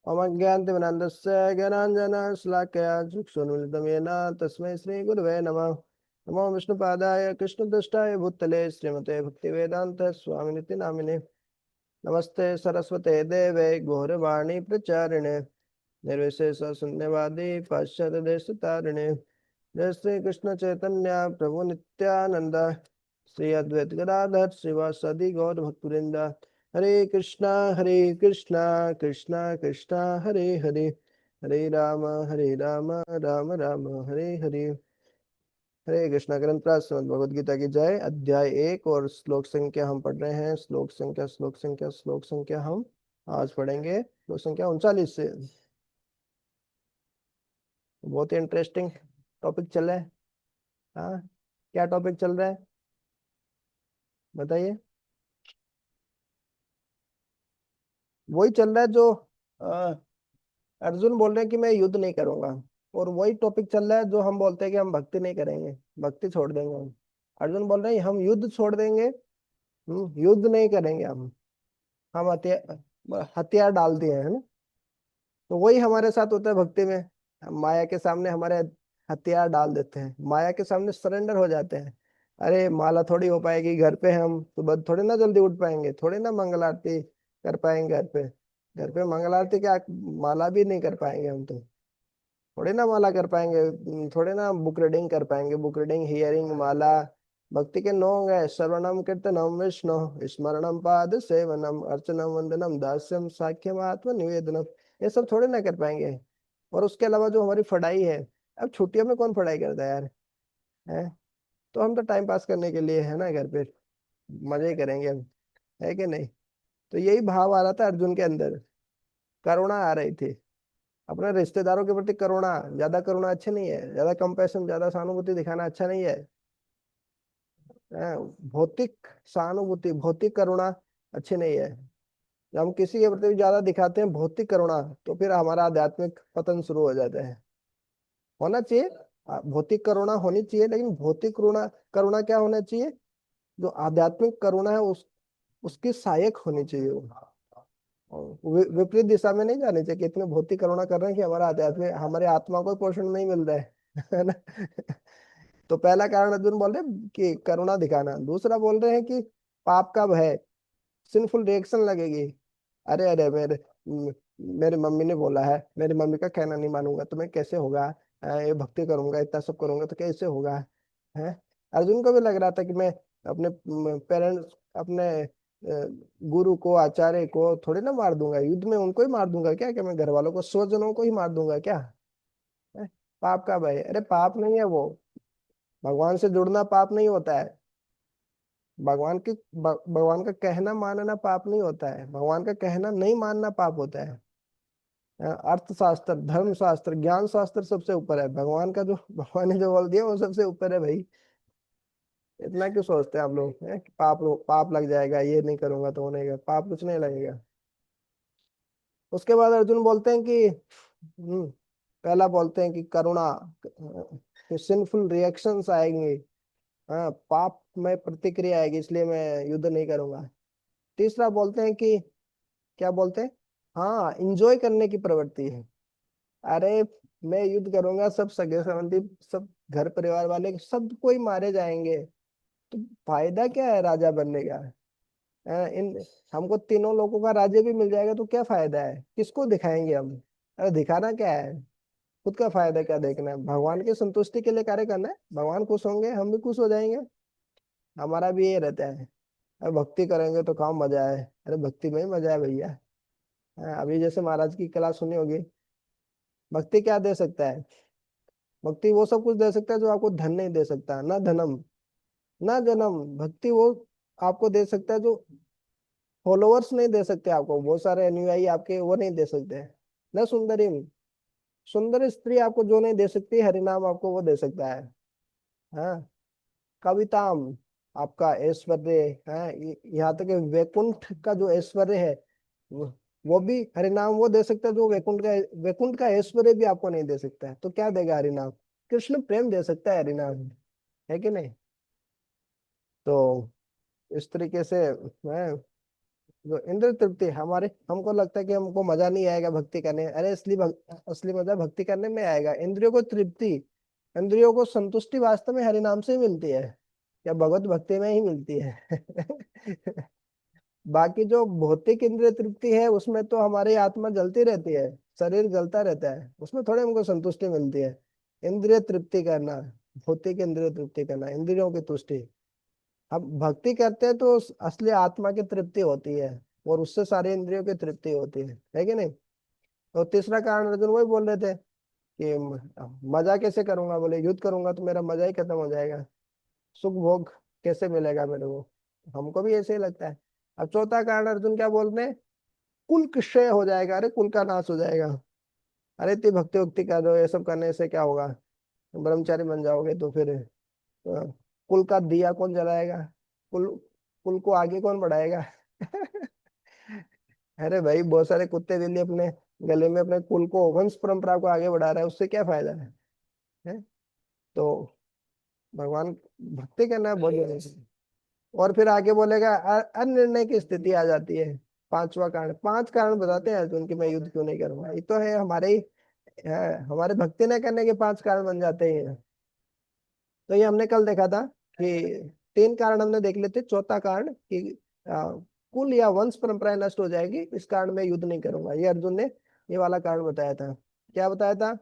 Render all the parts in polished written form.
अमज्ञानतिमिरान्धस्य ज्ञानाञ्जनशलाकया चक्षुरुन्मिलितं येन तस्मै श्रीगुरवे नमः। नमो विष्णुपादाय कृष्णदृष्टाय भूतले श्रीमते भक्तिवेदान्त स्वामिनिति नामिने। नमस्ते सरस्वते देवे गौरवाणी प्रचारिणे निर्विशेष शून्यवादी पाश्चात्य देश तारिणे। जय श्री कृष्ण चैतन्य प्रभु नित्यानंद श्री अद्वैत गदाधर श्रीवासदि गौर भक्तवृंद। हरे कृष्णा कृष्णा कृष्णा हरे हरे, हरे राम राम राम हरे हरे। हरे कृष्णा। ग्रंथ श्रीमद् भगवद गीता की जय। अध्याय 1 और श्लोक संख्या हम पढ़ रहे हैं। श्लोक संख्या हम आज पढ़ेंगे श्लोक संख्या 39 से। बहुत ही इंटरेस्टिंग टॉपिक चल रहा है। हाँ, क्या टॉपिक चल रहा है बताइए। वही चल रहा है जो अ, अर्जुन बोल रहे हैं कि मैं युद्ध नहीं करूंगा, और वही टॉपिक चल रहा है जो हम बोलते हैं कि हम भक्ति नहीं करेंगे, भक्ति छोड़ देंगे हम। अर्जुन बोल रहे हैं हम युद्ध छोड़ देंगे, युद्ध नहीं करेंगे हम हथियार हथियार डाल दिए है ना। तो वही हमारे साथ होता है भक्ति में। हम माया के सामने हमारे हथियार डाल देते हैं, माया के सामने सरेंडर हो जाते हैं। अरे माला थोड़ी हो पाएगी घर पे, हम सुबह थोड़ी ना जल्दी उठ पाएंगे, थोड़ी ना मंगल आरती कर पाएंगे घर पे। घर पे मंगल आरती क्या, माला भी नहीं कर पाएंगे हम तो। थोड़े ना माला कर पाएंगे, थोड़े ना बुक रीडिंग कर पाएंगे। बुक रीडिंग, हियरिंग, माला भक्ति के 9 अंग है। श्रवणम कीर्तनम विष्णु स्मरणम पाद सेवनम अर्चनम वंदनम दास्यम साख्यम आत्म निवेदनम, ये सब थोड़े ना कर पाएंगे। और उसके अलावा जो हमारी पढ़ाई है, अब छुट्टियों में कौन पढ़ाई करता है यार, है। तो हम तो टाइम पास करने के लिए है ना घर पे, मजे ही करेंगे हम, है कि नहीं। तो यही भाव आ रहा था अर्जुन के अंदर, करुणा आ रही थी। अपने रिश्तेदारों के प्रति करुणा, ज्यादा करुणा अच्छी नहीं है, ज्यादा कंपैशन, ज्यादा सहानुभूति दिखाना अच्छा नहीं है। हैं? भौतिक सहानुभूति, भौतिक करुणा अच्छी नहीं है। जब हम किसी के प्रति ज्यादा दिखाते हैं भौतिक करुणा, तो फिर हमारा आध्यात्मिक पतन शुरू हो जाता है। होना चाहिए, भौतिक करुणा होनी चाहिए, लेकिन भौतिक करुणा करुणा क्या होना चाहिए, जो आध्यात्मिक करुणा है उसकी सहायक होनी चाहिए वो। और विपरीत दिशा में नहीं जानी चाहिए कि इतने भौतिक करुणा कर रहे हैं कि हमारा आध्यात्मिक, हमारे आत्मा को पोषण नहीं मिल रहा है है ना। तो पहला कारण अर्जुन बोल रहे हैं कि करुणा दिखाना। दूसरा बोल रहे हैं कि पाप का भय, सिंफुल रिएक्शन लगेगी। अरे अरे मेरे मम्मी ने बोला है, मेरी मम्मी का कहना नहीं मानूंगा तो मैं कैसे होगा। ये भक्ति करूंगा, इतना सब करूंगा तो कैसे होगा, है। अर्जुन को भी लग रहा था कि मैं अपने पेरेंट्स, अपने गुरु को, आचार्य को थोड़ी ना मार दूंगा युद्ध में, उनको ही मार दूंगा क्या मैं घर वालों को, स्वजनों को ही मार दूंगा क्या, है? पाप का भय, अरे पाप नहीं है वो। भगवान से जुड़ना पाप नहीं होता है। भगवान का कहना मानना पाप नहीं होता है, भगवान का कहना नहीं मानना पाप होता है। अर्थशास्त्र, धर्म शास्त्र, ज्ञान शास्त्र सबसे ऊपर है। भगवान का जो भगवान ने जो बोल दिया वो सबसे ऊपर है भाई। इतना क्यों सोचते हैं आप लोग, हैं कि पाप लग जाएगा, ये नहीं करूंगा तो नहीं का पाप, कुछ नहीं लगेगा। उसके बाद अर्जुन बोलते हैं कि पहला बोलते हैं कि करुणा, सिंफुल रिएक्शंस आएंगे। हाँ, पाप में प्रतिक्रिया आएगी, इसलिए मैं युद्ध नहीं करूंगा। तीसरा बोलते हैं कि, क्या बोलते हैं, हाँ इंजॉय करने की प्रवृत्ति है। अरे मैं युद्ध करूंगा, सब सगे संबंधी, सब घर परिवार वाले सब कोई मारे जाएंगे, तो फायदा क्या है राजा बनने का। इन हमको तीनों लोगों का राज्य भी मिल जाएगा तो क्या फायदा है, किसको दिखाएंगे हम। अरे दिखाना क्या है, खुद का फायदा क्या देखना है, भगवान की संतुष्टि के लिए कार्य करना है। भगवान खुश होंगे हम भी खुश हो जाएंगे, हमारा भी ये रहता है। अरे भक्ति करेंगे तो काम मजा है, अरे भक्ति में ही मजा है भैया। अभी जैसे महाराज की क्लास सुनी होगी, भक्ति क्या दे सकता है। भक्ति वो सब कुछ दे सकता है जो आपको धन नहीं दे सकता, ना धनम ना जन्म। भक्ति वो आपको दे सकता है जो फॉलोअर्स नहीं दे सकते आपको, बहुत सारे अनुयायी आपके वो नहीं दे सकते। न सुंदरी, सुंदर स्त्री आपको जो नहीं दे सकती, हरिनाम आपको वो दे सकता है। हाँ, कविताम, आपका ऐश्वर्य है, यहाँ तक कि वैकुंठ का जो ऐश्वर्य है, वो वो भी हरिनाम वो दे सकता है जो वैकुंठ का ऐश्वर्य भी आपको नहीं दे सकता है। तो क्या देगा हरिनाम, कृष्ण प्रेम दे सकता है हरिनाम, है कि नहीं। तो इस तरीके से है, जो इंद्र तृप्ति हमारे, हमको लगता है कि हमको मजा नहीं आएगा भक्ति करने, अरे असली मजा भक्ति करने में आएगा। इंद्रियों को तृप्ति, इंद्रियों को संतुष्टि वास्तव में हरि नाम से ही मिलती है, या भगवत भक्ति में ही मिलती है। बाकी जो भौतिक इंद्रिय तृप्ति है उसमें तो हमारी आत्मा जलती रहती है, शरीर जलता रहता है, उसमें थोड़े हमको संतुष्टि मिलती है। इंद्रिय तृप्ति करना, भौतिक इंद्रिय तृप्ति करना, इंद्रियों की तुष्टि। हम भक्ति करते हैं तो असली आत्मा की तृप्ति होती है, और उससे सारे इंद्रियों की तृप्ति होती है कि नहीं। तो तीसरा कारण अर्जुन वही बोल रहे थे कि मजा कैसे करूंगा, बोले युद्ध करूंगा तो मेरा मजा ही खत्म हो जाएगा, सुख भोग कैसे मिलेगा मेरे को। हमको भी ऐसे ही लगता है। अब चौथा कारण अर्जुन क्या बोलते हैं, कुल क्षय हो जाएगा, अरे कुल का नाश हो जाएगा। अरे इतनी भक्ति उक्ति कर रहे हो, ये सब करने से क्या होगा, ब्रह्मचारी बन जाओगे तो फिर कुल का दिया कौन जलाएगा, कुल कुल को आगे कौन बढ़ाएगा। अरे भाई बहुत सारे कुत्ते बिल्ली अपने गले में अपने कुल को, वंश परंपरा को आगे बढ़ा रहा है, उससे क्या फायदा है? तो भगवान भक्ति करना है बहुत जरूरी है। और फिर आगे बोलेगा अनिर्णय की स्थिति आ जाती है। पांचवा कारण, पांच कारण बताते हैं अर्जुन की मैं युद्ध क्यों नहीं करूंगा, ये तो है हमारे ही हमारे भक्ति न करने के पांच कारण बन जाते हैं। तो ये हमने कल देखा था कि तीन कारण हमने देख लेते, चौथा कारण कि कुल या वंश परंपराएं नष्ट हो जाएगी, इस कारण मैं युद्ध नहीं करूंगा, ये अर्जुन ने ये वाला कारण बताया था। क्या बताया था,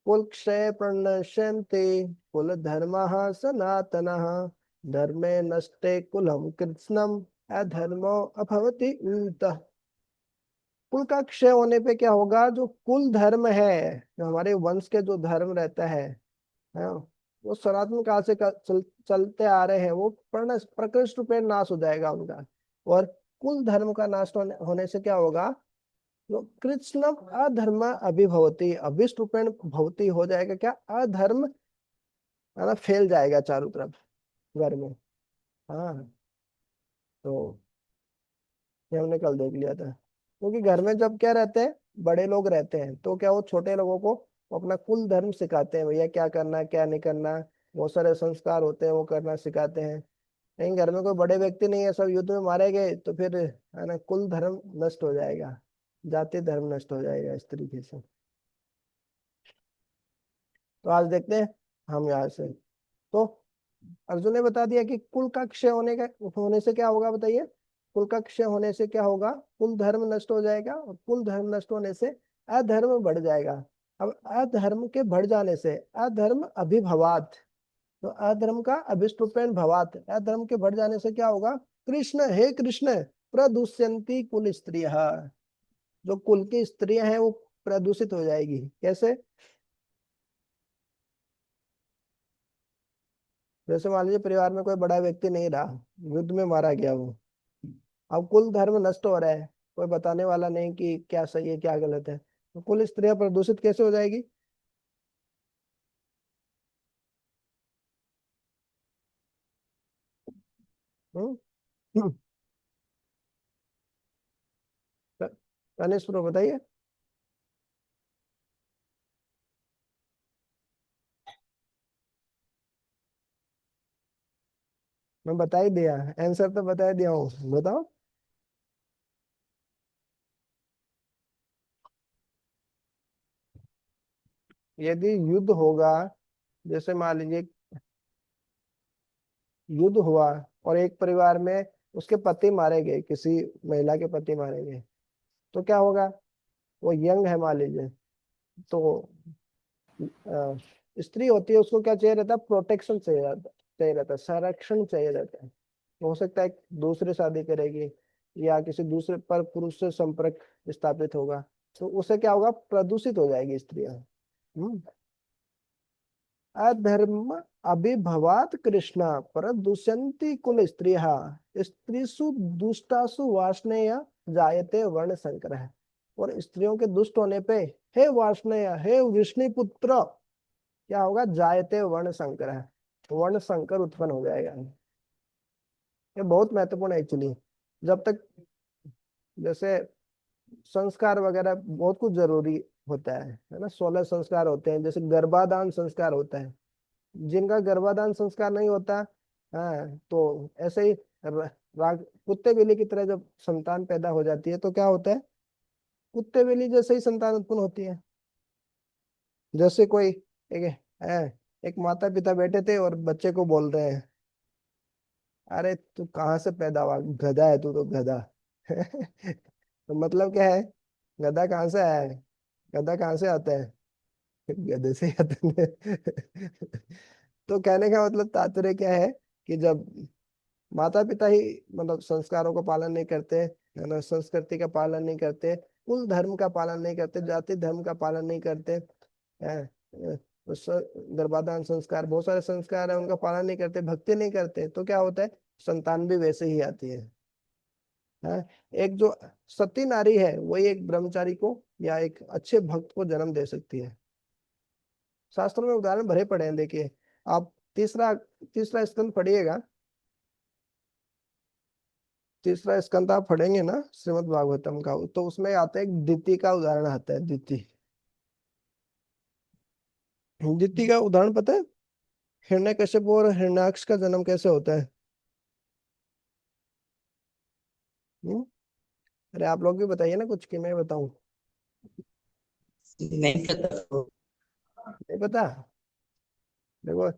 कुल क्षय प्रणश्यन्ते कुल धर्मः सनातनः धर्मे नष्टे कुलम कृत्स्नम अधर्मो अभवति ऊतः। कुल का क्षय होने पे क्या होगा, जो कुल धर्म है, जो हमारे वंश के जो धर्म रहता है वो सनातन काल से चलते आ रहे हैं, वो प्रकृष्ट रूपे नाश हो जाएगा उनका। और कुल धर्म का नाश होने से क्या होगा, जो कृष्ण अधर्म अभिभवती, अभिष्ट रूपेण भवती हो जाएगा, क्या अधर्म है ना, फैल जाएगा चारों तरफ घर में। हाँ, तो ये हमने कल देख लिया था। क्योंकि घर में जब क्या रहते हैं, बड़े लोग रहते हैं, तो क्या वो छोटे लोगों को वो अपना कुल धर्म सिखाते हैं, भैया क्या करना है क्या नहीं करना, बहुत सारे संस्कार होते हैं वो करना सिखाते हैं। लेकिन घर में कोई बड़े व्यक्ति नहीं है, सब युद्ध में मारे गए, तो फिर है ना कुल धर्म नष्ट हो जाएगा, जाति धर्म नष्ट हो जाएगा इस तरीके से। तो आज देखते हैं हम यहाँ से। तो अर्जुन ने बता दिया कि कुल का क्षय होने से क्या होगा, बताइए। कुल का क्षय होने से क्या होगा, कुल धर्म नष्ट हो जाएगा, और कुल धर्म नष्ट होने से अधर्म बढ़ जाएगा। अब अधर्म के बढ़ जाने से, अधर्म अभिभवात, तो अधर्म का अभिष्टुपेन भवात, अधर्म के बढ़ जाने से क्या होगा, कृष्ण हे कृष्ण प्रदुष्यंती कुल स्त्रियः, जो कुल की स्त्रियां हैं वो प्रदूषित हो जाएगी। कैसे, जैसे मान लीजिए परिवार में कोई बड़ा व्यक्ति नहीं रहा, युद्ध में मारा गया वो, अब कुल धर्म नष्ट हो रहा है, कोई बताने वाला नहीं कि क्या सही है क्या गलत है, तो कुल स्त्रियां प्रदूषित कैसे हो जाएगी। हम्म। हम्म। कनिष्ठ प्रो बताइए। मैं बता ही दिया, आंसर तो बता ही दिया हूँ, बताओ। यदि युद्ध होगा, जैसे मान लीजिए युद्ध हुआ और एक परिवार में उसके पति मारे गए, किसी महिला के पति मारे गए, तो क्या होगा, वो यंग है मान लीजिए, तो स्त्री होती है, उसको क्या चाहिए रहता है, प्रोटेक्शन चाहिए रहता है, संरक्षण चाहिए रहता है। हो सकता है दूसरी शादी करेगी, या किसी दूसरे पर पुरुष से संपर्क स्थापित होगा, तो उसे क्या होगा, प्रदूषित हो जाएगी स्त्रियां। हम्म। अधर्म अभिभवात कृष्णा पर दुष्यंती कुल स्त्रिया स्त्रीसु दुष्टासु वार्ष्णेय जायते वर्ण संकर है। और स्त्रियों के दुष्ट होने पे, हे वार्ष्णेय हे विष्णुपुत्र, क्या होगा, जायते वर्ण संकर है, वर्ण संकर उत्पन्न हो जाएगा। ये बहुत महत्वपूर्ण है एक्चुअली। जब तक, जैसे संस्कार वगैरह बहुत कुछ जरूरी होता है ना, 16 संस्कार होते हैं, जैसे गर्भाधान संस्कार होता है, जिनका गर्भाधान संस्कार नहीं होता, हाँ तो ऐसे ही कुत्ते बिल्ली की तरह जब संतान पैदा हो जाती है तो क्या होता है, कुत्ते बिल्ली जैसे ही संतान उत्पन्न होती है। जैसे कोई एक माता पिता बैठे थे और बच्चे को बोल रहे हैं, अरे तू कहाँ से पैदा हुआ, गधा है तू तो गधा। तो मतलब क्या है, गधा कहाँ से आया है, गधा कहाँ से आता है, गधे से ही आता है। तो कहने का मतलब तात्पर्य क्या है कि जब माता पिता ही मतलब संस्कारों का पालन नहीं करते, है ना, संस्कृति का पालन नहीं करते, कुल धर्म का पालन नहीं करते, जाति धर्म का पालन नहीं करते, है, उस गर्भाधान संस्कार, बहुत सारे संस्कार है, उनका पालन नहीं करते, भक्ति नहीं करते, तो क्या होता है, संतान भी वैसे ही आती है। एक जो सती नारी है वही एक ब्रह्मचारी को या एक अच्छे भक्त को जन्म दे सकती है। शास्त्रों में उदाहरण भरे पड़े हैं, देखिए आप तीसरा तीसरा स्कंद पढ़िएगा। तीसरा स्कंद आप पढ़ेंगे ना श्रीमद् भागवतम का, तो उसमें आता है एक दिति का उदाहरण आता है, दिति। दिति का उदाहरण पता है, हिरण्यकश्यप और हिरण्याक्ष का जन्म कैसे होता है? हम्म? अरे आप लोग भी बताइए ना कुछ, कि मैं बताऊं? नहीं पता। नहीं पता? देखो,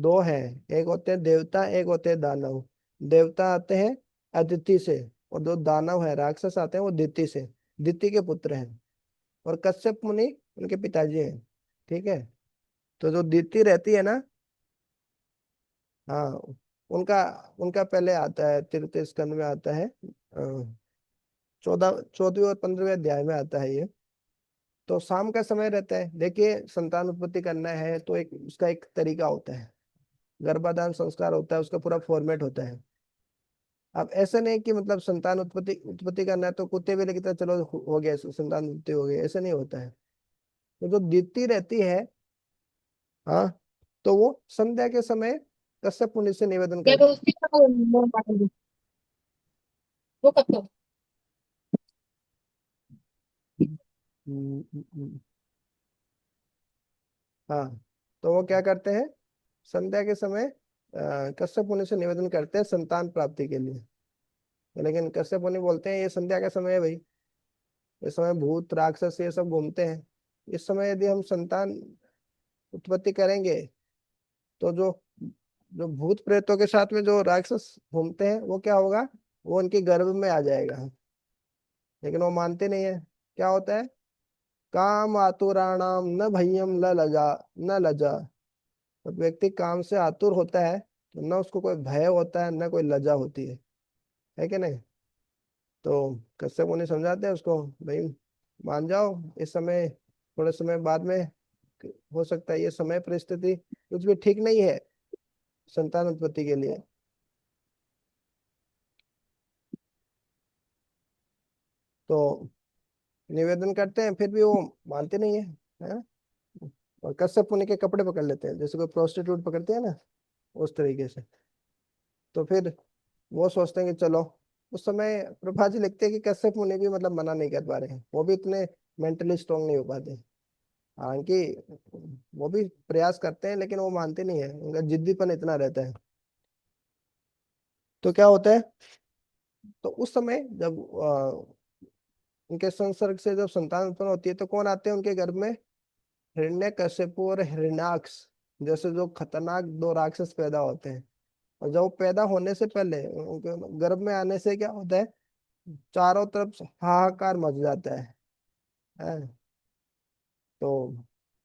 दो हैं, एक होते हैं देवता, एक होते हैं दानव। देवता आते हैं अदिति से, और जो दानव है राक्षस आते हैं वो दिति से, दिति के पुत्र हैं। और कश्यप मुनि उनके पिताजी हैं। ठीक है। तो जो दिति रहती है ना, हाँ, उनका उनका पहले आता है, तृतीय स्कंद में आता है, 14वें और 15वें अध्याय में आता है ये। तो शाम का समय रहता है, देखिए संतान उत्पत्ति करना है तो एक उसका एक तरीका होता है, गर्भाधान संस्कार होता है, उसका पूरा फॉर्मेट होता है। अब ऐसा नहीं कि मतलब संतान उत्पत्ति उत्पत्ति करना है तो कुत्ते बिल्ली की तरह चलो हो गया, संतान उत्पत्ति हो गई, ऐसा नहीं होता है। तो जो दीप्ति रहती है, हाँ, तो वो संध्या के समय कश्यप मुनि से निवेदन क्या करती उसकी वो कब तक। है। हाँ, तो वो क्या करते हैं, संध्या के समय कश्यप मुनि से निवेदन करते हैं संतान प्राप्ति के लिए। लेकिन कश्यप मुनि बोलते हैं ये संध्या का समय है भाई, इस समय भूत राक्षस ये सब घूमते हैं, इस समय यदि हम संतान उत्पत्ति करेंगे तो जो जो भूत प्रेतों के साथ में जो राक्षस घूमते हैं वो क्या होगा, वो उनके गर्भ में आ जाएगा। लेकिन वो मानते नहीं है। क्या होता है, काम आतुराणाम न भय्यम न लजा, न लजा। जब व्यक्ति काम से आतुर होता है तो न उसको कोई भय होता है न कोई लज्जा होती है कि नहीं? तो कश्यप मुनि समझाते हैं उसको, भाई मान जाओ, इस समय थोड़े समय बाद में हो सकता है ये समय परिस्थिति कुछ भी ठीक नहीं है संतान उत्पत्ति के लिए। तो निवेदन करते हैं, फिर भी वो मानते नहीं है? और कश्यप मुनि के कपड़े पकड़ लेते हैं, जैसे कोई प्रोस्टिट्यूट पकड़ते हैं ना, उस तरीके से। तो फिर वो सोचते हैं कि चलो, उस समय प्रभा जी लिखते हैं कि कश्यप मुनि भी मतलब मना नहीं कर पा रहे हैं, वो भी इतने मेंटली स्ट्रांग नहीं हो पाते। हालांकि वो भी प्रयास करते हैं लेकिन वो मानते नहीं है, उनका जिद्दीपन इतना रहता है। तो क्या होता है, तो उस समय जब उनके संसर्ग से जब संतान उत्पन्न होती है तो कौन आते हैं उनके गर्भ में, हिरण्यकश्यप और हिरण्याक्ष जैसे जो खतरनाक दो राक्षस पैदा होते हैं। और जब वो पैदा होने से पहले उनके गर्भ में आने से क्या होता है, चारों तरफ से हाहाकार मच जाता है? तो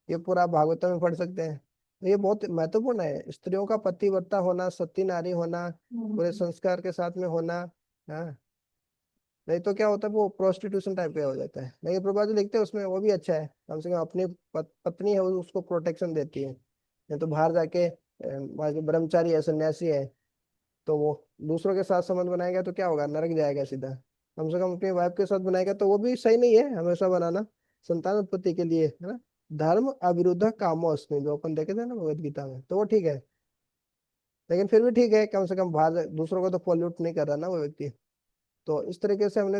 ये पूरा भागवत में पढ़ सकते हैं। तो ये बहुत महत्वपूर्ण है, स्त्रियों का पतिव्रता होना, सती नारी होना, पूरे संस्कार के साथ में होना। हाँ, नहीं तो क्या होता है वो प्रोस्टिट्यूशन टाइप का हो जाता है। लेकिन प्रभा जो लिखते हैं उसमें वो भी अच्छा है, कम से कम अपनी पत्नी है वो उसको प्रोटेक्शन देती है। नहीं तो बाहर जाके वहाँ के ब्रह्मचारी है, सन्यासी है, तो वो दूसरों के साथ संबंध बनाएगा तो क्या होगा, नरक जाएगा सीधा। कम से कम अपनी वाइफ के साथ बनाएगा तो वो भी सही नहीं है हमेशा बनाना, संतान उत्पत्ति के लिए, है ना। धर्म अविरुद्ध कामो अस्मि, जो अपन देखे थे ना भगवत गीता में, तो वो ठीक है। लेकिन फिर भी ठीक है, कम से कम बाहर दूसरों को तो पॉल्यूट नहीं कर रहा ना वो व्यक्ति। तो इस तरीके से हमने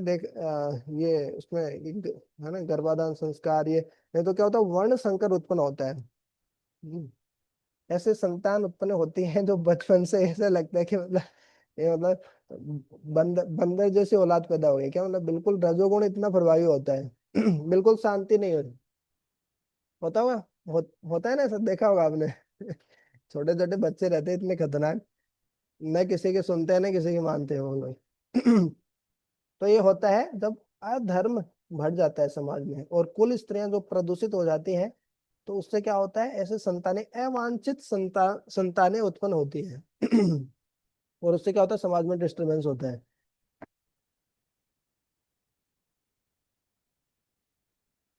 ये उसमें है ना, गर्भाधान संस्कार ये। नहीं तो क्या होता है, वर्ण संकर उत्पन्न होता है। ऐसे संतान उत्पन्न होती है जो बचपन से ऐसा लगता है कि मतलब ये मतलब बंदर बंदर जैसी औलाद पैदा हो गई क्या, मतलब बिल्कुल रजोगुण इतना प्रभावी होता है। बिल्कुल शांति नहीं होती। होता हुआ होता है ना, सब देखा होगा आपने। छोटे छोटे बच्चे रहते हैं इतने खतरनाक, न किसी की सुनते हैं न किसी की मानते हैं वो लोग। तो ये होता है जब अधर्म बढ़ जाता है समाज में, और कुल स्त्रियां जो प्रदूषित हो जाती हैं, तो उससे क्या होता है, ऐसे संतानें, अवांछित संतानें उत्पन्न होती है। और उससे क्या होता है, समाज में डिस्टरबेंस होता है।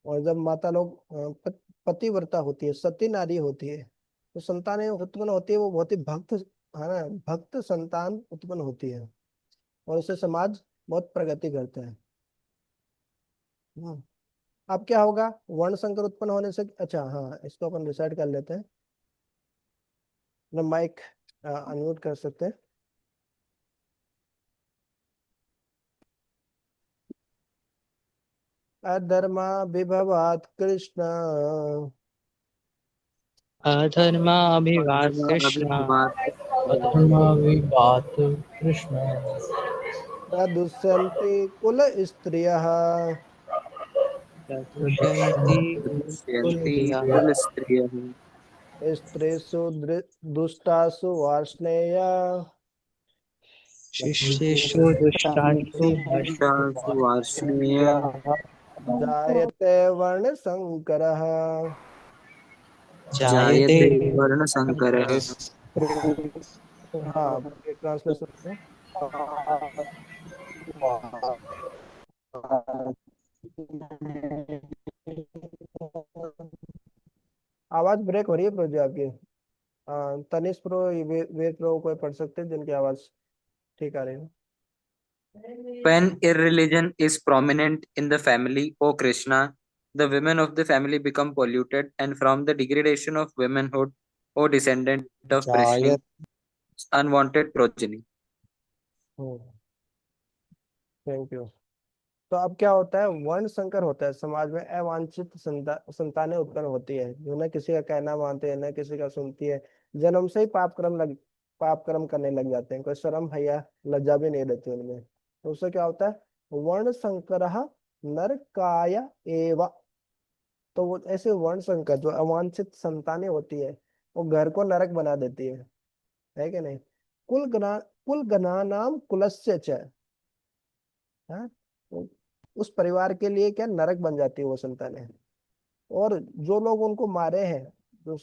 और जब माता लोग पतिव्रता होती है, सती नारी होती है, तो संतानें उत्पन्न होती है, वो बहुत ही भक्त, है ना, भक्त संतान उत्पन्न होती है। और उससे समाज बहुत प्रगति करता है। हम्म। अब क्या होगा, वर्ण संकर उत्पन्न होने से, अच्छा हाँ, इसको अपन डिसाइड कर लेते हैं। माइक अनम्यूट कर सकते हैं। अधर्मा विभवात कृष्ण, अधर्माभिवाद अधर्म कृष्ण। अभिवाद अधर्माविवाद कृष्ण। प्रदुष्यन्ति कुल स्त्रियः, प्रदुष्यन्ति दृश्यन्ति कुलस्त्रियः। कुलस्त्रियः स्त्रीषु दुष्टासु वार्ष्णेय, शिष्येषु दुष्टासु शासु वार्ष्णेय जायते वर्ण संकरः। जायते जायते वर्णसंकरः। हाँ, ट्रांसलेशन। आवाज ब्रेक हो रही है प्रो जी आपकी। तनिष प्रो, वीर प्रो कोई पढ़ सकते हैं जिनकी आवाज ठीक आ रही है। When irreligion is prominent in the family, O Krishna, the women of the family become polluted, and from the degradation of womanhood, O descendant of Prishni, जायत unwanted progeny. Thank you. तो अब क्या होता है, वर्ण संकर होता है, समाज में अवांछित संतानें उत्पन्न होती है, जो न किसी का कहना मानते हैं, न किसी का सुनती है। जन्म से ही पाप कर्म करने लग जाते हैं, कोई शर्म हया लज्जा भी नहीं रहती उनमें। तो उससे क्या होता है, वर्ण संकर नरकाय एव। तो वो ऐसे वर्ण संकर जो अवांछित संतानें होती है, वो घर को नरक बना देती है कि नहीं। कुल गना नाम कुलस्य च, हाँ, तो उस परिवार के लिए क्या नरक बन जाती है वो संतानें। और जो लोग उनको मारे हैं, जो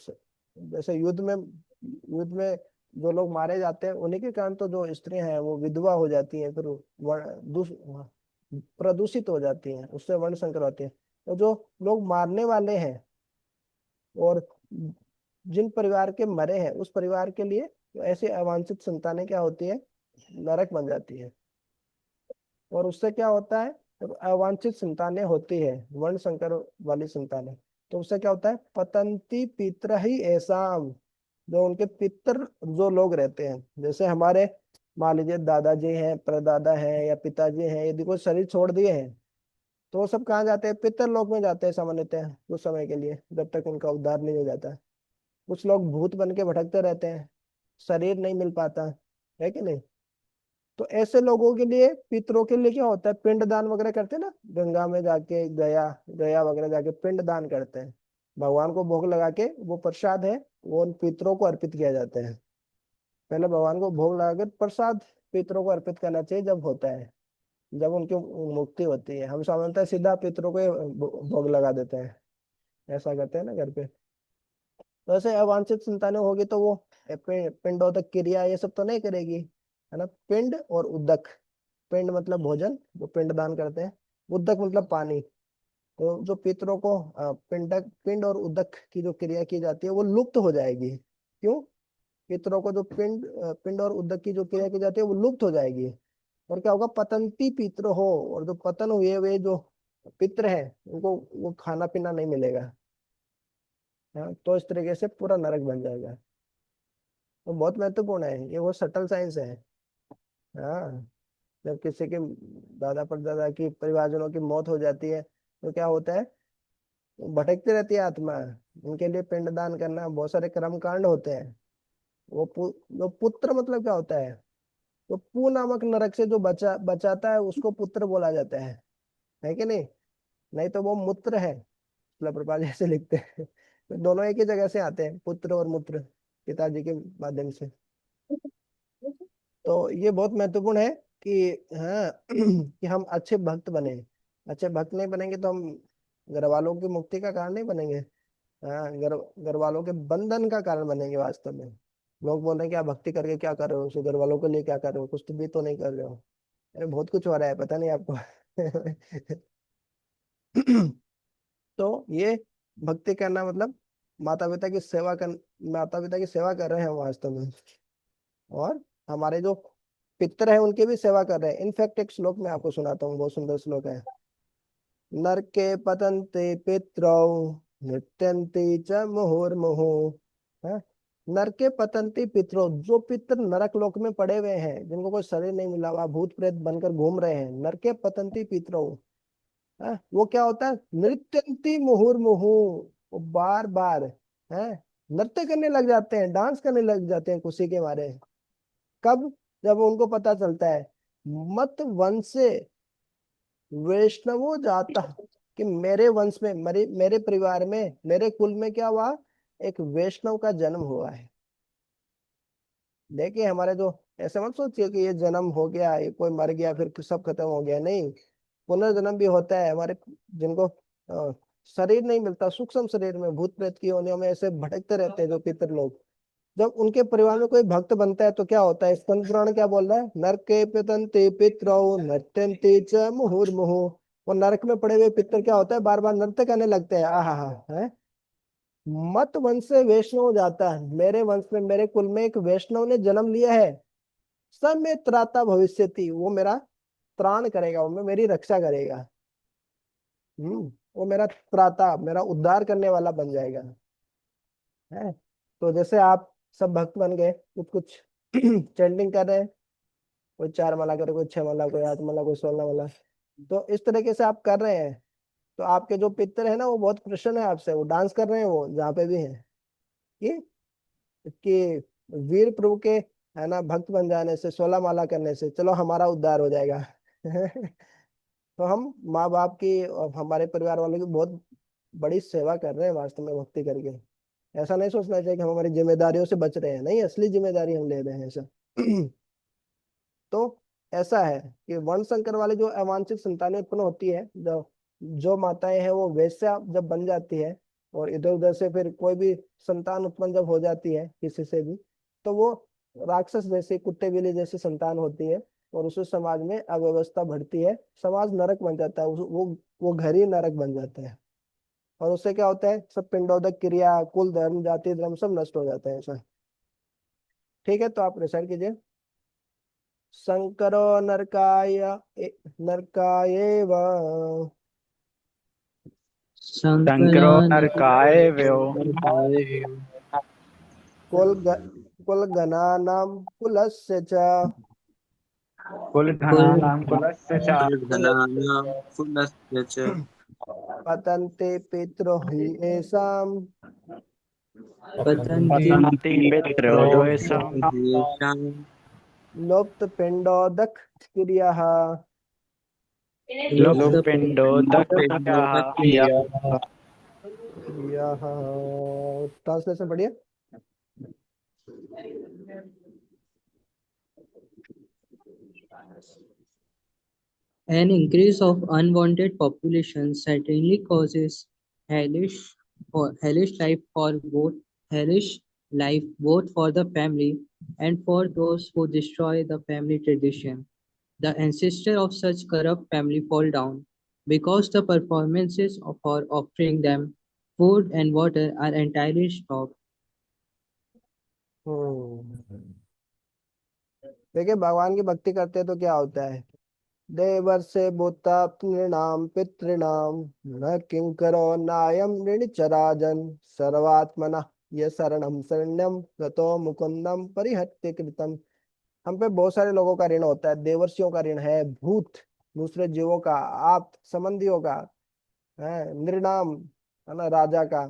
जैसे युद्ध में जो लोग मारे जाते हैं, उन्हीं के कारण तो जो स्त्रियां हैं वो विधवा हो जाती हैं, फिर प्रदूषित हो जाती हैं, उससे वर्ण संकर होते हैं। तो जो लोग मारने वाले हैं, और जिन परिवार के मरे हैं, उस परिवार के लिए तो ऐसी अवांछित संतानें क्या होती है, नरक बन जाती है। और उससे क्या होता है, जब अवांछित संतानें होती है, वर्ण संकर वाली संतानें, तो उससे क्या होता है, पतंती पितर ही ऐसा, जो उनके पितर जो लोग रहते हैं, जैसे हमारे मान लीजिए दादाजी हैं, परदादा हैं, या पिताजी हैं, यदि कोई शरीर छोड़ दिए हैं, तो वो सब कहाँ जाते हैं, पितर लोक में जाते हैं सामान्यतः कुछ समय के लिए, जब तक उनका उद्धार नहीं हो जाता। कुछ लोग भूत बन के भटकते रहते हैं, शरीर नहीं मिल पाता, है कि नहीं। तो ऐसे लोगों के लिए, पितरों के लिए क्या होता है, पिंड दान वगैरह करते हैं ना, गंगा में जाके, गया गया वगैरह जाके पिंड दान करते हैं। भगवान को भोग लगा के, वो प्रसाद है, वो उन पितरों को अर्पित किया जाता है। पहले भगवान को भोग लगा कर प्रसाद पितरों को अर्पित करना चाहिए, जब होता है, जब उनकी मुक्ति होती है। हम सामान्यतः सीधा पितरों को ही भोग लगा देते हैं, ऐसा करते हैं ना घर पे। तो ऐसे अवांछित संतानें होगी तो वो पिंडोदक क्रिया ये सब तो नहीं करेगी, है ना। पिंड और उदक, पिंड मतलब भोजन, जो पिंड दान करते हैं। उदक मतलब पानी। तो जो पितरों को पिंड और उदक की जो क्रिया की जाती है, वो लुप्त हो जाएगी। क्यों, पितरों को जो पिंड और उदक की जो क्रिया की जाती है, वो लुप्त हो जाएगी। और क्या होगा, पतंती पितर हो, और जो पतन हुए वे जो पितर हैं, उनको वो खाना पीना नहीं मिलेगा। हाँ, तो इस तरीके से पूरा नरक बन जाएगा। तो बहुत महत्वपूर्ण है ये, वो सटल साइंस है। हाँ, जब किसी के दादा परदादा की परिवारजनों की मौत हो जाती है, तो क्या होता है, वो भटकती रहती है आत्मा। उनके लिए पिंडदान करना, बहुत सारे कर्म कांड होते हैं। वो जो पुत्र मतलब क्या होता है, तो पू नामक नरक से जो बचाता है उसको पुत्र बोला जाता है कि नहीं? नहीं तो वो मूत्र है, प्रभुपाद जैसे लिखते हैं। तो दोनों एक ही जगह से आते हैं, पुत्र और मूत्र, पिताजी के माध्यम से। तो ये बहुत महत्वपूर्ण है कि हाँ कि हम अच्छे भक्त बने। अच्छे भक्त नहीं बनेंगे तो हम घर वालों की मुक्ति का कारण नहीं बनेंगे। हाँ, घर वालों के बंधन का कारण बनेंगे वास्तव में। लोग बोल रहे हैं कि आप भक्ति करके क्या कर रहे हो, उसके घर वालों के लिए क्या कर रहे हो, कुछ तो भी तो नहीं कर रहे हो। अरे बहुत कुछ हो रहा है, पता नहीं आपको। तो ये भक्ति करना मतलब माता पिता की सेवा कर माता पिता की सेवा कर रहे हैं हम वास्तव में। और हमारे जो पितर है उनकी भी सेवा कर रहे हैं। इनफैक्ट एक श्लोक मैं आपको सुनाता हूँ, बहुत सुंदर श्लोक है। नरके पतन्ते पितरौ नृत्यन्ति च मुहुर्मुहु। हाँ? नरके पतन्ति पितरौ, जो पितर नरक लोक में पड़े हुए हैं, जिनको कोई शरीर नहीं मिला हुआ, भूत प्रेत बनकर घूम रहे हैं, नरके पतन्ति पितरौ। वो क्या होता है? नृत्यन्ति मुहुर्मुहु, वो बार बार है नृत्य करने लग जाते हैं, डांस करने लग जाते हैं खुशी के मारे। कब? जब उनको पता चलता है मत वंशे वैष्णवो जाता, कि मेरे वंश में, मेरे परिवार में, मेरे कुल में क्या हुआ, एक वैष्णव का जन्म हुआ है। देखिए हमारे जो, ऐसे मत सोचिए कि ये जन्म हो गया, ये कोई मर गया फिर सब खत्म हो गया, नहीं। पुनर्जन्म भी होता है हमारे, जिनको शरीर नहीं मिलता, सूक्ष्म शरीर में, भूत प्रेत की योनियों में ऐसे भटकते रहते हैं जो पितर लोग। जब उनके परिवार में कोई भक्त बनता है तो क्या होता है? स्कंद पुराण क्या बोल रहा है? नरके पितन्ते पितरौ नृत्यन्ते च मुहुर्मुहु। वो नरक में पड़े हुए पितर क्या होता है? बार बार नृत्य करने लगते हैं। आहा है। मत वंश से वैष्णव जाता है, मेरे वंश में, मेरे कुल में एक वैष्णव ने जन्म लिया है। सब में त्राता भविष्यति, वो मेरा त्राण करेगा, वो मेरी रक्षा करेगा। वो मेरा त्राता, मेरा उद्धार करने वाला बन जाएगा। है। तो जैसे आप सब भक्त बन गए, कुछ कुछ चैंटिंग कर रहे हैं, कोई 4 माला करे, कोई 6 माला, कोई 8 माला, कोई 16 माला। तो इस तरीके से आप कर रहे हैं, तो आपके जो पितर है ना, वो बहुत प्रसन्न है आपसे, वो डांस कर रहे हैं, वो जहाँ पे भी हैं कि वीर प्रभु के, है ना, भक्त बन जाने से, 16 माला करने से चलो हमारा उद्धार हो जाएगा। तो हम माँ बाप की और हमारे परिवार वालों की बहुत बड़ी सेवा कर रहे हैं वास्तव में भक्ति करके। ऐसा नहीं सोचना चाहिए कि हम हमारी जिम्मेदारियों से बच रहे हैं, नहीं, असली जिम्मेदारी हम ले रहे हैं ऐसा। तो ऐसा है कि वर्ण संकर वाली जो अवांछित संतानें उत्पन्न होती है, जो माताएं हैं वो वैश्या जब बन जाती है, और इधर उधर से फिर कोई भी संतान उत्पन्न जब हो जाती है किसी से भी, तो वो राक्षस जैसे, कुत्ते बिल्ली जैसी संतान होती है, और उससे समाज में अव्यवस्था बढ़ती है, समाज नरक बन जाता है, वो घर ही नरक बन जाता है। और उससे क्या होता है? सब पिंडोदक क्रिया, कुल धर्म, जाति धर्म सब नष्ट हो जाता है ऐसा। ठीक है, तो आप रिसाइड कीजिए। शंकरो नरकायेव शंकरो नरकायव्यो कुल कुलगणानां कुलस्य च कुलधनानां कुलस्य च कुलधनानां कुलस्य च पतन्ते पितरो हि येषां पतन्ति पतन्ति पितरो येषां येषां लुप्तपिण्डोदक क्रियाः। लुप्तपिण्डोदकक्रियाः लुप्तपिण्डोदकक्रियाः क्रियाः। ट्रांसलेशन पढ़िए। An increase of unwanted population certainly causes hellish hellish life for both hellish life both for the family and for those who destroy the family tradition. The ancestors of such corrupt family fall down because the performances for offering them food and water are entirely stopped. देखिए भगवान की भक्ति करते हैं तो क्या होता है? देवर्षे भूता नृणाम पितृणाम न किंकरो नायम ऋणचराजन सर्वात्मना ये शरणम शरण्यम गतो मुकुंदम परिहत्य कृतम। हम पे बहुत सारे लोगों का ऋण होता है, देवर्षियों का ऋण है, भूत दूसरे जीवों का, आप संबंधियों का है, नृणाम है ना, राजा का,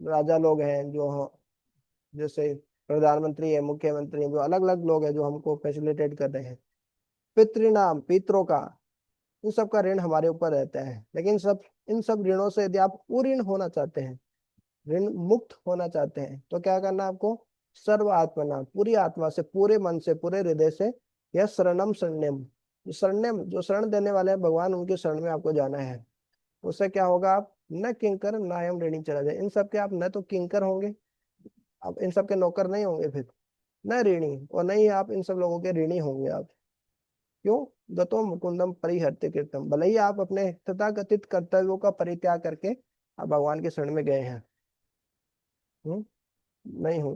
राजा लोग हैं जो जैसे प्रधानमंत्री है, मुख्यमंत्री है, जो अलग अलग लोग हैं जो हमको फैसिलिटेट कर रहे हैं। पितृणाम, पितरों का, इन सब का ऋण हमारे ऊपर रहता है। लेकिन सब इन सब ऋणों से यदि आप पूर्ण होना चाहते हैं, ऋण मुक्त होना चाहते हैं, तो क्या करना है आपको? सर्व आत्मना, पूरी आत्मा से, पूरे मन से, पूरे हृदय से, यह शरणम शरण्यम, जो शरण्यम, जो शरण देने वाले हैं भगवान, उनके शरण में आपको जाना है। उससे क्या होगा? आप न किंकर नायम ऋणी चला जाए, इन सब के आप न तो किंकर होंगे, आप इन सब के नौकर नहीं होंगे, फिर न ऋणी, और नहीं आप इन सब लोगों के ऋणी होंगे आप। क्यों? गतो मुकुंदम परिहर्त्य कृतम, भले ही आप अपने तथाकथित कर्तव्यों का परित्याग करके आप भगवान के शरण में गए हैं, नहीं हो,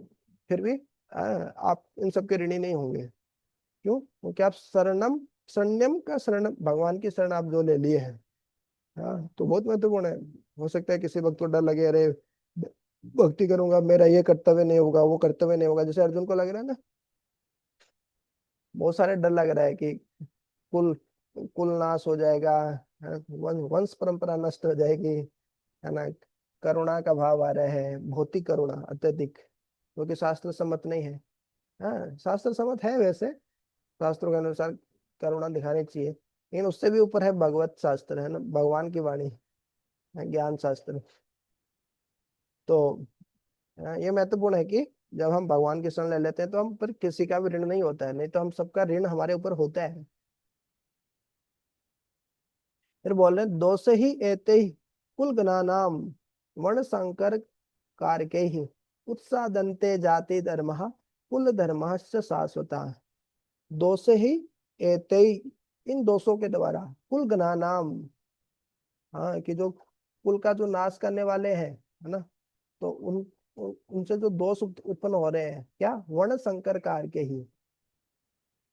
फिर भी आप इन सब के ऋणी नहीं होंगे। क्यों? क्योंकि आप शरणम, शरण्यम का शरण, भगवान की शरण आप जो ले लिए हैं। हाँ, तो बहुत महत्वपूर्ण है। हो सकता है किसी वक्त को डर लगे, अरे भक्ति करूंगा, मेरा ये कर्तव्य नहीं होगा, वो कर्तव्य नहीं होगा, जैसे अर्जुन को लग रहा है ना, बहुत सारे डर लग रहा है कि कुल कुल नाश हो जाएगा, वंश परंपरा नष्ट हो जाएगी, है ना, करुणा का भाव आ रहा है, भौतिक करुणा अत्यधिक, क्योंकि शास्त्र सम्मत नहीं है। हाँ, शास्त्र सम्मत है वैसे, शास्त्रों के अनुसार करुणा दिखानी चाहिए, लेकिन उससे भी ऊपर है भगवत शास्त्र, है ना, भगवान की वाणी है, ज्ञान शास्त्र। तो ये महत्वपूर्ण है कि जब हम भगवान की शरण ले लेते हैं तो हम पर किसी का भी ऋण नहीं होता है, नहीं तो हम सबका ऋण हमारे ऊपर होता है। फिर बोल रहे हैं, दो से ही एते ही कुल गना नाम वर्ण संकर कारके ही उत्सादंते जाति धर्म कुल धर्म शाश्वता। दो से ही एते ही, इन दोषों के द्वारा, कुल गना नाम, हाँ, कि जो कुल का जो नाश करने वाले हैं, है ना, तो उनसे जो दोष उत्पन्न हो रहे हैं, क्या? वर्ण संकर कार के ही,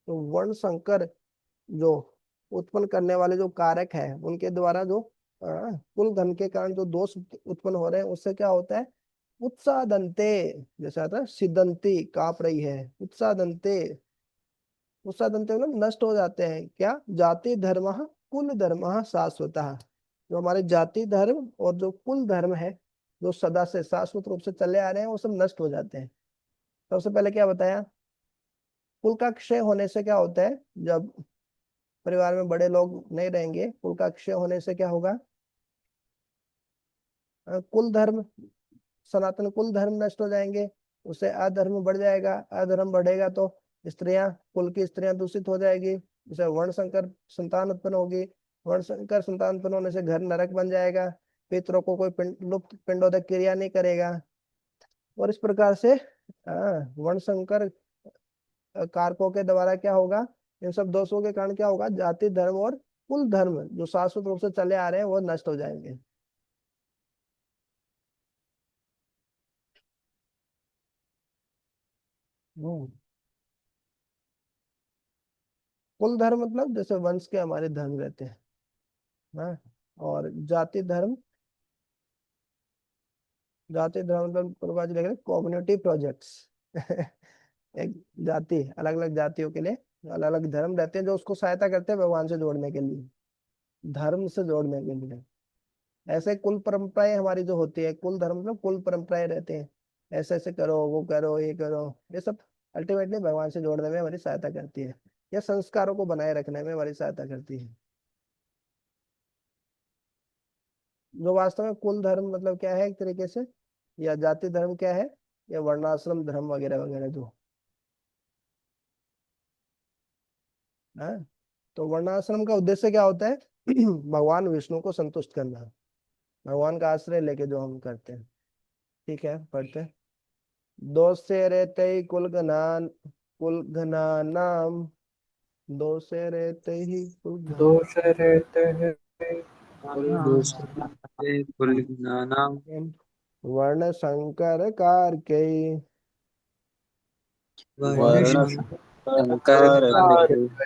तो वर्ण संकर जो उत्पन्न करने वाले जो कारक है, उनके द्वारा जो कुल धन के कारण जो दोष उत्पन्न हो रहे हैं, उससे क्या होता है? उत्सादंते, जैसा आता है सिदंती, कांप रही है, उत्सादंते, उत्सादंते मतलब नष्ट हो जाते हैं, क्या? जाति धर्म कुल धर्म शाश्वतः, जो हमारे जाति धर्म और जो कुल धर्म है, जो सदा से शाश्वत रूप से चले आ रहे हैं, वो सब नष्ट हो जाते हैं। सबसे पहले क्या बताया? कुल का क्षय होने से क्या होता है? जब परिवार में बड़े लोग नहीं रहेंगे, कुल का क्षय होने से क्या होगा? कुल धर्म, सनातन कुल धर्म नष्ट हो जाएंगे, उससे अधर्म बढ़ जाएगा, अधर्म बढ़ेगा तो स्त्रियां, कुल की स्त्रियां दूषित हो जाएगी, जैसे वर्ण संकर संतान उत्पन्न होगी, वर्ण संकर संतान उत्पन्न होने से घर नरक बन जाएगा, पितरों को कोई लुप्त पिंडोदक क्रिया नहीं करेगा, और इस प्रकार से वर्ण संकर कारकों के द्वारा क्या होगा? इन सब दोषों के कारण क्या होगा? जाति धर्म और कुल धर्म जो शाश्वत रूप से चले आ रहे हैं, वो नष्ट हो जाएंगे। हम्म। कुल धर्म मतलब जैसे वंश के हमारे धर्म रहते हैं, हाँ, और जाति धर्म, जाति धर्म मतलब पूर्वा जी लिख रहे कम्युनिटी प्रोजेक्ट्स एक जाति, अलग अलग जातियों के लिए अलग अलग धर्म रहते हैं, जो उसको सहायता करते हैं भगवान से जोड़ने के लिए, धर्म से जोड़ने के लिए। ऐसे कुल परंपराएं हमारी जो होती है, कुल धर्म मतलब कुल परंपराएं रहते हैं, ऐसे ऐसे करो, वो करो, ये करो, ये सब अल्टीमेटली भगवान से जोड़ने में हमारी सहायता करती है, या संस्कारों को बनाए रखने में हमारी सहायता करती है। जो वास्तव में कुल धर्म मतलब क्या है एक तरीके से, या जाति धर्म क्या है, या वर्णाश्रम धर्म वगैरह वगैरह जो है, तो वर्णाश्रम का उद्देश्य क्या होता है? भगवान विष्णु को संतुष्ट करना, भगवान का आश्रय लेके जो हम करते हैं। ठीक है, पढ़ते हैं। दोष से रहते ही कुल घना नाम, दोष से रहते ही कुल दोष रहते हैं दूसरे कुल ज्ञानाम वर्ण संकर कार के वर्ण वर्ण शंकर संकर कारक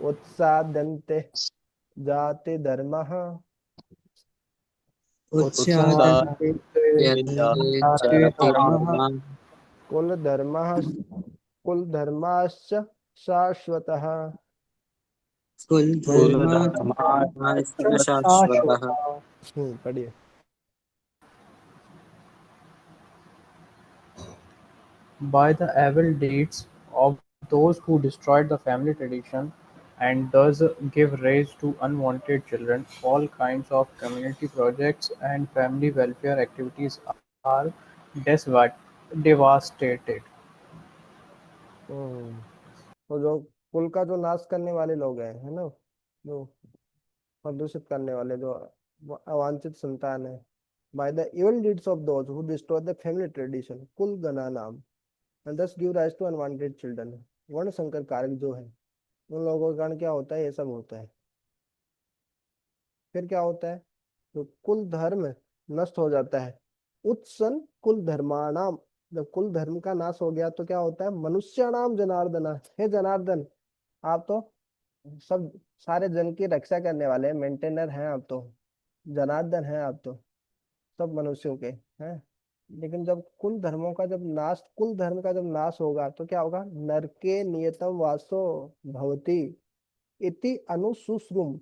उत्सादन्ते जाति धर्म उत्साह उत्साह जाति धर्म कुल धर्म, कुल धर्माश्च शाश्वतः। कुल कुल धर्म शाश्वतः पढ़िए। by the evil deeds of those who destroyed the family tradition and thus give rise to unwanted children. All kinds of community projects and family welfare activities are desva- devastated. हम्म। तो जो कुल का जो नाश करने वाले लोग हैं, है ना, जो प्रदूषित करने वाले, जो अवांछित संतान है, by the evil deeds of those who destroy the family tradition, कुल गना नाम, and thus give rise to unwanted children। वर्ण संकर कारक जो है, उन लोगों के कारण क्या होता है, ये सब होता है। फिर क्या होता है, तो कुल धर्म नष्ट हो जाता है। उत्सन कुल धर्माणाम, जब कुल धर्म का नाश हो गया तो क्या होता है, मनुष्याणाम जनार्दन, हे जनार्दन, आप तो सब सारे जन की रक्षा करने वाले मेंटेनर हैं, आप तो जनार्दन हैं, आप तो सब मनुष्यों के हैं। लेकिन जब कुल धर्म का जब नाश होगा तो क्या होगा, नरके नियतम वासो भवति इति अनुसुश्रुम।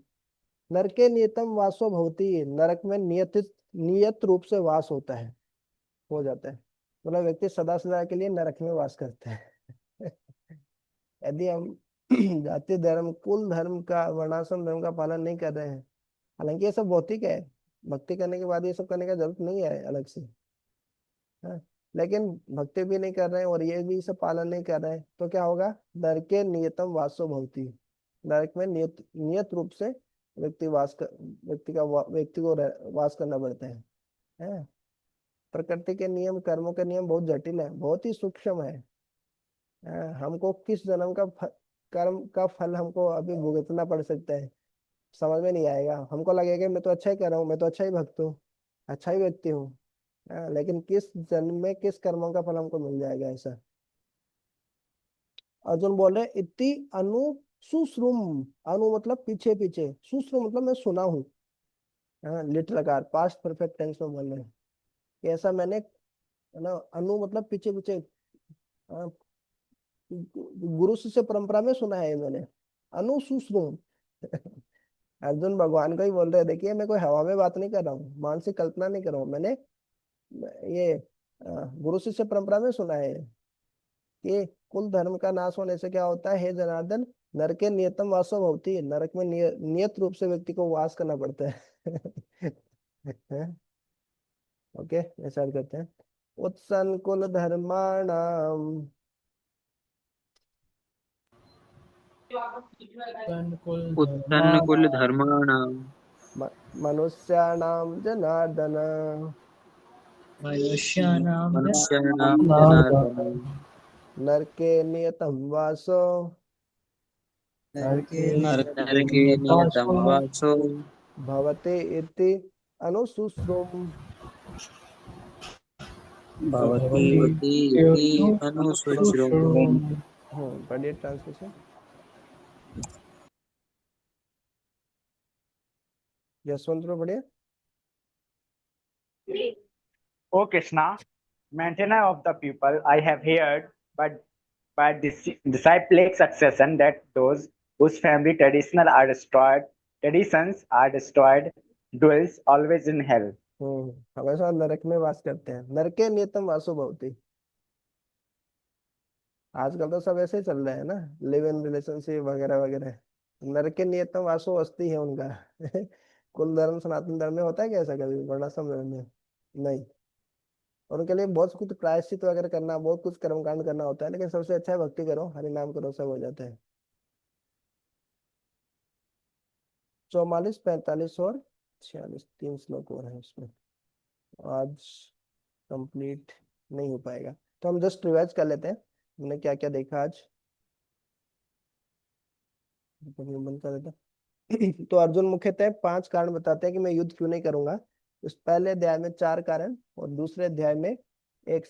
नरके नियतम वासो भवति, नरक में नियत रूप से वास होता है, हो जाता है, मतलब व्यक्ति सदा सदा के लिए नरक में वास करता है। यदि हम जाति धर्म, कुल धर्म का, वर्णाश्रम धर्म का पालन नहीं कर रहे हैं, हालांकि ये सब भौतिक है, भक्ति करने के बाद ये सब करने का जरूरत नहीं है अलग से, हाँ, लेकिन भक्ति भी नहीं कर रहे हैं और ये भी सब पालन नहीं कर रहे हैं तो क्या होगा, नरके नियतम वासो भवति, नरक में नियत नियत रूप से व्यक्ति को वास करना पड़ता है। प्रकृति के नियम, कर्मों के नियम बहुत जटिल है, बहुत ही सूक्ष्म है। हमको किस जन्म का कर्म का फल हमको अभी भुगतना पड़ सकता है, समझ में नहीं आएगा। हमको लगेगा मैं तो अच्छा ही कर रहा हूँ, मैं तो अच्छा ही भक्त हूँ, अच्छा ही व्यक्ति हूँ, लेकिन किस जन्म में किस कर्मों का फल हमको मिल जाएगा ऐसा। अर्जुन बोल रहे इति अनु सुश्रुम, अनु मतलब पीछे पीछे, सुश्रुम मतलब मैं सुना हूँ, लिटलकार पास्ट परफेक्ट टेंस में बोल रहे हैं कि ऐसा मैंने, है ना, अनु मतलब पीछे पीछे, गुरु शिष्य परंपरा में सुना है मैंने, अनु सुश्रुम। अर्जुन भगवान को ही बोल रहे हैं, देखिए मैं कोई हवा में बात नहीं कर रहा हूँ, मानसिक कल्पना नहीं कर रहा हूँ, मैंने ये गुरु शिष्य परंपरा में सुना है कि कुल धर्म का नाश होने से क्या होता है, हे जनार्दन, नरके नियतम वासो भवति, नरक में नियत रूप से व्यक्ति को वास करना पड़ता है। ओके, ऐसा करते हैं। उत्सन कुल धर्माणाम उत्तन्न कुल धर्माणाम मनुष्याणाम जनार्दन, मनुष्याणां मनुष्याणां नारद जनार्दन नरके नियतम वासो नरके नरके नियतं वासो भवते इति अनुसुश्रुम। भवति भवति इति अनुशुश्रुतम्। पढ़िए ट्रांसलेशन, यशवंत को पढ़िए। O Krishna, maintainer of the people, I have heard but by disciplic succession that those whose family traditions are destroyed, dwells always in hell. हमेशा नरक में वास करते हैं, नरके नियतम वासो भवति। आजकल तो सब ऐसे ही चल रहा है ना, लिव इन रिलेशनशिप वगैरह वगैरह, नरके नियतम वासो अस्थि है उनका। कुल धर्म सनातन धर्म में होता है क्या ऐसा कभी, वर्णाश्रम धर्म में नहीं। और उनके लिए बहुत कुछ प्रायश्चित वगैरह करना, बहुत कुछ कर्मकांड करना होता है, लेकिन सबसे अच्छा है भक्ति करो, हरि नाम करो, सब हो जाता है। 44, 45 और 46, 3 श्लोक और है उसमें, आज कंप्लीट नहीं हो पाएगा, तो हम जस्ट रिवाइज कर लेते हैं हमने क्या क्या देखा आज। बंद कर देता। तो अर्जुन मुख्यतः 5 कारण बताते हैं कि मैं युद्ध क्यों नहीं करूंगा। इस पहले अध्याय में 4 कारण, और दूसरे अध्याय में एक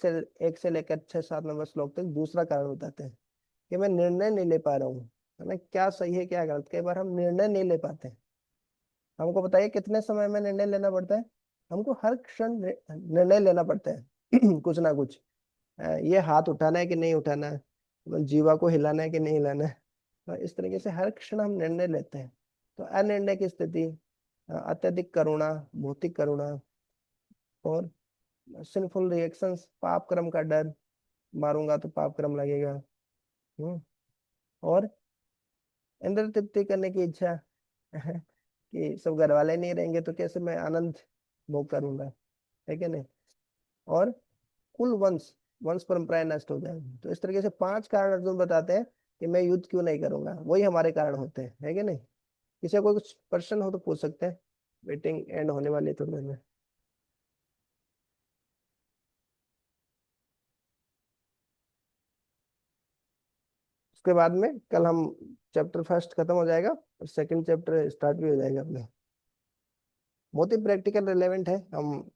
से लेकर 6-7 नंबर श्लोक तक दूसरा कारण बताते हैं कि मैं निर्णय नहीं ले पा रहा हूँ, है ना, क्या सही है क्या गलत, कई बार हम निर्णय नहीं ले पाते हैं। हमको बताइए कितने समय में निर्णय लेना पड़ता है, हमको हर क्षण निर्णय लेना पड़ता है। कुछ ना कुछ, ये हाथ उठाना है कि नहीं उठाना है, जीवा को हिलाना है कि नहीं हिलाना है, तो इस तरीके से हर क्षण हम निर्णय लेते हैं। तो अनिर्णय की स्थिति, अत्यधिक करुणा, भौतिक करुणा, और सिंफुल रिएक्शंस, पाप कर्म का डर, मारूंगा तो पाप कर्म लगेगा। और इंद्र तृप्ति करने की इच्छा कि सब घर वाले नहीं रहेंगे तो कैसे मैं आनंद भोग करूंगा, है क्या नहीं। और कुल वंश वंश परंपराएं नष्ट हो जाएंगी। तो इस तरीके से 5 कारण अर्जुन बताते हैं कि मैं युद्ध क्यों नहीं करूंगा, वही हमारे कारण होते हैं, है क्या नहीं। किसी को कुछ प्रश्न हो तो पूछ सकते हैं, मीटिंग एंड होने वाली है थोड़ी देर में। उसके बाद में कल हम चैप्टर फर्स्ट खत्म हो जाएगा और सेकंड चैप्टर स्टार्ट भी हो जाएगा अपने। बहुत ही प्रैक्टिकल रिलेवेंट है, हम